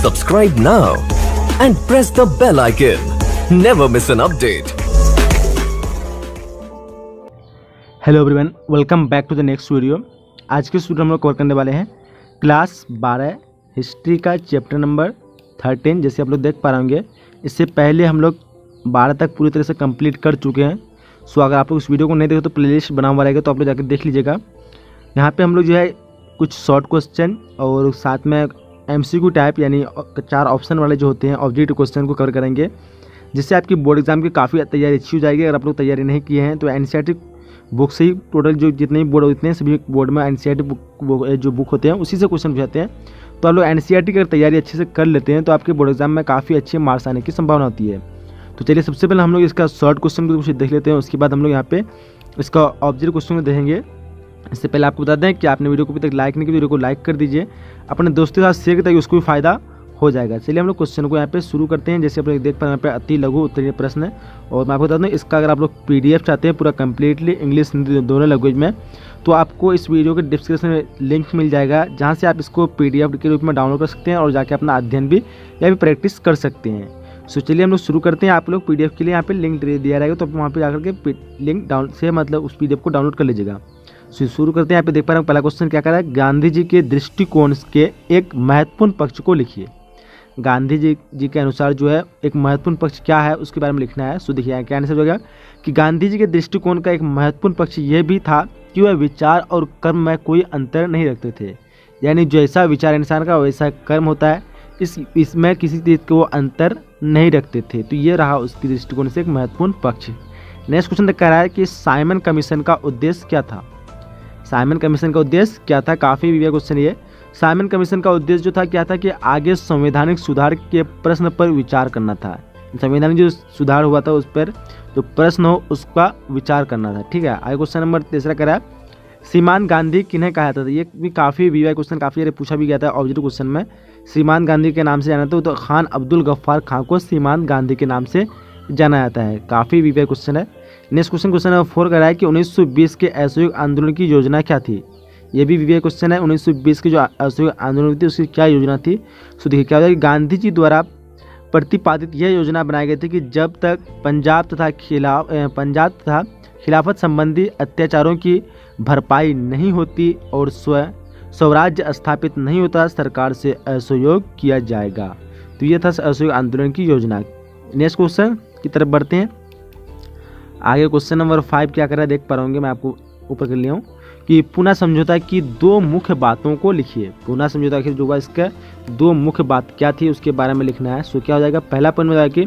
Subscribe now and press the bell icon. Never miss an update. Hello everyone, welcome back to the next video. आज के video हम लोग cover करने वाले हैं क्लास 12 हिस्ट्री का चैप्टर नंबर 13। जैसे आप लोग देख पा रहे होंगे, इससे पहले हम लोग 12 तक पूरी तरह से कंप्लीट कर चुके हैं। सो अगर आप लोग इस वीडियो को नहीं देखे तो प्लेलिस्ट बना हुआ रहेगा, तो आप लोग जाकर देख लीजिएगा। यहाँ पे हम लोग जो है कुछ शॉर्ट क्वेश्चन और साथ में MCQ टाइप यानी 4 ऑप्शन वाले जो होते हैं ऑब्जेक्टिव क्वेश्चन को कवर करेंगे, जिससे आपकी बोर्ड एग्जाम की काफ़ी तैयारी अच्छी हो जाएगी। अगर आप लोग तैयारी नहीं किए हैं तो NCERT बुक से ही टोटल जो जितने भी बोर्ड होते हैं सभी बोर्ड में NCERT जो बुक होते हैं उसी से क्वेश्चन पूछाते हैं। तो आप लोग NCERT की अगर तैयारी अच्छे से कर लेते हैं तो आपके बोर्ड एग्जाम में काफ़ी अच्छे मार्क्स आने की संभावना होती है। तो चलिए सबसे पहले हम लोग इसका शॉर्ट क्वेश्चन को देख लेते हैं, उसके बाद हम लोग यहाँ पे इसका ऑब्जेक्टिव क्वेश्चन को देखेंगे। इससे पहले आपको बता दें कि आपने वीडियो को अभी तक लाइक नहीं किया, वीडियो को लाइक कर दीजिए, अपने दोस्तों के साथ शेयर ताकि उसको भी फायदा हो जाएगा। चलिए हम लोग क्वेश्चन को यहाँ पे शुरू करते हैं। जैसे आप लोग देख पा रहे हैं यहाँ पे अति लघु उत्तरीय प्रश्न है, और मैं आपको बता दूँ इसका अगर आप लोग PDF चाहते हैं पूरा कंप्लीटली इंग्लिश हिंदी दोनों लैंग्वेज में, तो आपको इस वीडियो के डिस्क्रिप्शन में लिंक मिल जाएगा, जहाँ से आप इसको PDF के रूप में डाउनलोड कर सकते हैं और जाके अपना अध्ययन भी या भी प्रैक्टिस कर सकते हैं। सो चलिए हम लोग शुरू करते हैं। आप लोग PDF के लिए यहाँ पे लिंक दिया रहेगा, तो आप वहाँ पे जाकर के लिंक डाउन से मतलब उस PDF को डाउनलोड कर लीजिएगा। सो शुरू करते हैं। यहाँ पे देख पा रहे हैं पहला क्वेश्चन क्या कर रहा है, गांधी जी के दृष्टिकोण के एक महत्वपूर्ण पक्ष को लिखिए। गांधी जी के अनुसार जो है एक महत्वपूर्ण पक्ष क्या है उसके बारे में लिखना है। सो देखिए क्या आंसर हो गया कि गांधी जी के दृष्टिकोण का एक महत्वपूर्ण पक्ष ये भी था कि वह विचार और कर्म में कोई अंतर नहीं रखते थे, यानी जैसा विचार इंसान का वैसा कर्म होता है, इसमें किसी चीज़ को वो अंतर नहीं रखते थे। तो ये रहा उसके दृष्टिकोण से एक महत्वपूर्ण पक्ष। नेक्स्ट क्वेश्चन कह रहा है कि साइमन कमीशन का उद्देश्य क्या था। साइमन कमीशन का उद्देश्य क्या था, काफ़ी विवेक क्वेश्चन ये। साइमन कमीशन का उद्देश्य जो था क्या था कि आगे संवैधानिक सुधार के प्रश्न पर विचार करना था। संवैधानिक जो सुधार हुआ था उस पर जो प्रश्न हो उसका विचार करना था। ठीक है, आगे क्वेश्चन नंबर 3 कह रहा है श्रीमान गांधी किन्हें कहा जाता था। ये भी काफ़ी विवेक क्वेश्चन काफ़ी पूछा भी गया था ऑब्जेक्टिव क्वेश्चन में। श्रीमान गांधी के नाम से जाना था तो खान अब्दुल गफ्फार खान को श्रीमान गांधी के नाम से जाना जाता है। काफ़ी विवेक क्वेश्चन है। नेक्स्ट क्वेश्चन नंबर 4 कह रहा है कि 1920 के असहयोग आंदोलन की योजना क्या थी। ये भी विवेक क्वेश्चन है। 1920 की जो असहयोग आंदोलन थी उसकी क्या योजना थी। सो देखिए क्या होता है कि गांधी जी द्वारा प्रतिपादित यह योजना बनाई गई थी कि जब तक पंजाब तथा खिलाफत संबंधी अत्याचारों की भरपाई नहीं होती और स्वराज्य स्थापित नहीं होता, सरकार से असहयोग किया जाएगा। तो ये था असहयोग आंदोलन की योजना। नेक्स्ट क्वेश्चन की तरफ बढ़ते हैं। आगे क्वेश्चन नंबर 5 क्या कर रहा है देख पा रहा हूँ, मैं आपको ऊपर कर लिया हूँ कि पुनः समझौता की 2 मुख्य बातों को लिखिए। पुनः समझौता की जो हुआ इसका 2 मुख्य बात क्या थी उसके बारे में लिखना है। सो क्या हो जाएगा, पहला पॉइंट हो जाएगा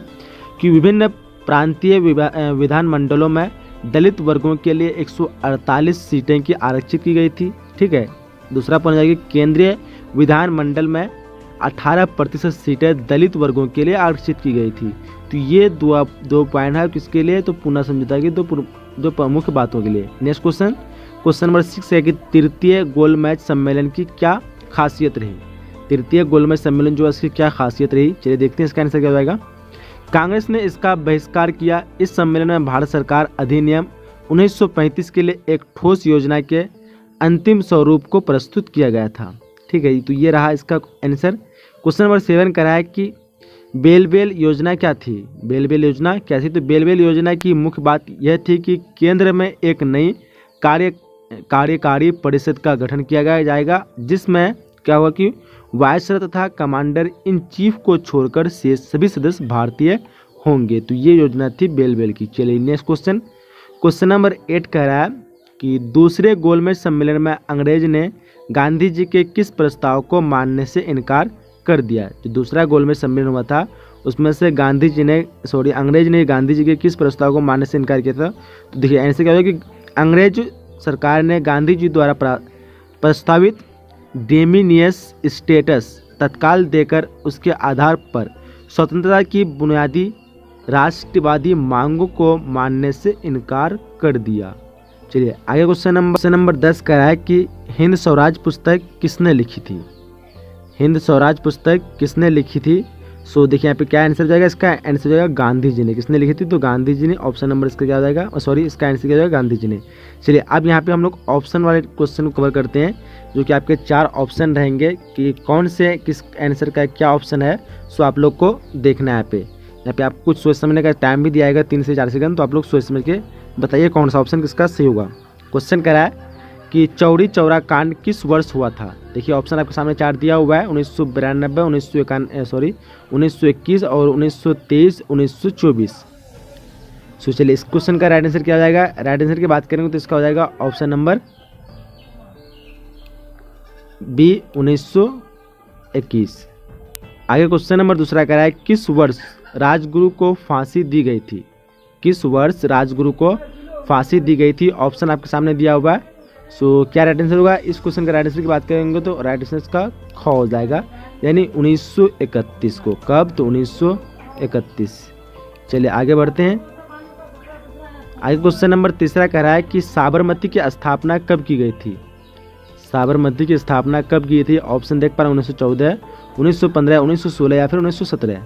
कि विभिन्न प्रांतीय विधानमंडलों में दलित वर्गों के लिए 148 सीटें की आरक्षित की गई थी। ठीक है, दूसरा पॉइंट हो जाएगा केंद्रीय विधानमंडल में 18% सीटें दलित वर्गों के लिए आरक्षित की गई थी। तो ये दो पॉइंट है किसके लिए, तो पुनः समझौता की दो मुख्य बातों के लिए। नेक्स्ट क्वेश्चन नंबर 6 है कि तृतीय गोलमेज सम्मेलन की क्या खासियत रही। तृतीय गोलमेज सम्मेलन जो है इसकी क्या खासियत रही, चलिए देखते हैं इसका आंसर क्या हो जाएगा। कांग्रेस ने इसका बहिष्कार किया। इस सम्मेलन में भारत सरकार अधिनियम 1935 के लिए एक ठोस योजना के अंतिम स्वरूप को प्रस्तुत किया गया था। ठीक है, तो ये रहा इसका आंसर। क्वेश्चन नंबर 7 कह रहा है कि बेल योजना क्या थी। बेल योजना क्या थी, तो बेल योजना की मुख्य बात यह थी कि केंद्र में एक नई कार्यकारी परिषद का गठन किया जाएगा, जिसमें क्या हुआ कि वायसराय तथा कमांडर इन चीफ को छोड़कर शेष सभी सदस्य भारतीय होंगे। तो ये योजना थी बेल की। चलिए नेक्स्ट क्वेश्चन नंबर 8 कह रहा है कि दूसरे गोलमेज सम्मेलन में अंग्रेज ने गांधी जी के किस प्रस्ताव को मानने से इनकार कर दिया। जो दूसरा गोलमेज सम्मेलन हुआ था उसमें से अंग्रेज ने गांधी जी के किस प्रस्ताव को मानने से इनकार किया था। तो देखिए ऐसे क्या होगा कि अंग्रेज सरकार ने गांधी जी द्वारा प्रस्तावित डोमिनियस स्टेटस तत्काल देकर उसके आधार पर स्वतंत्रता की बुनियादी राष्ट्रवादी मांगों को मानने से इनकार कर दिया। चलिए आगे क्वेश्चन नंबर 10 कह रहा है कि हिंद स्वराज पुस्तक किसने लिखी थी। हिंद स्वराज पुस्तक किसने लिखी थी। सो देखिए यहाँ पे क्या आंसर जाएगा, इसका आंसर जाएगा गांधी जी ने। किसने लिखी थी, तो गांधी जी ने। ऑप्शन नंबर इसका क्या हो जाएगा, सॉरी इसका आंसर क्या हो जाएगा, गांधी जी ने। चलिए अब यहाँ पे हम लोग ऑप्शन वाले क्वेश्चन को कवर करते हैं, जो कि आपके 4 ऑप्शन रहेंगे कि कौन से किस आंसर का क्या ऑप्शन है। सो आप लोग को देखना है यहाँ पे आपको कुछ सोच समझने का टाइम भी दिया जाएगा 3 से 4 सेकंड, तो आप लोग सोच समझ के बताइए कौन सा ऑप्शन किसका सही होगा। क्वेश्चन कह रहा है कि चौरी चौरा कांड किस वर्ष हुआ था। देखिए ऑप्शन आपके सामने 4 दिया हुआ है, 1992, 1921 और 1923, 1924। सो चलिए इस क्वेश्चन का राइट आंसर क्या हो जाएगा। राइट आंसर की बात करेंगे तो इसका हो जाएगा ऑप्शन नंबर बी 1921। आगे क्वेश्चन नंबर दूसरा कह रहा है किस वर्ष राजगुरु को फांसी दी गई थी। किस वर्ष राजगुरु को फांसी दी गई थी। ऑप्शन आपके सामने दिया हुआ है। सो क्या राइट आंसर होगा, इस क्वेश्चन का राइट आंसर की बात करेंगे तो राइट आंसर का ख हो जाएगा, यानी 1931 को। कब, तो 1931। चलिए आगे बढ़ते हैं। आगे क्वेश्चन नंबर तीसरा कह रहा है कि साबरमती की स्थापना कब की गई थी। साबरमती की स्थापना कब की थी। ऑप्शन देख पा रहे हैं 1914, 1915, 1916 या फिर 1917।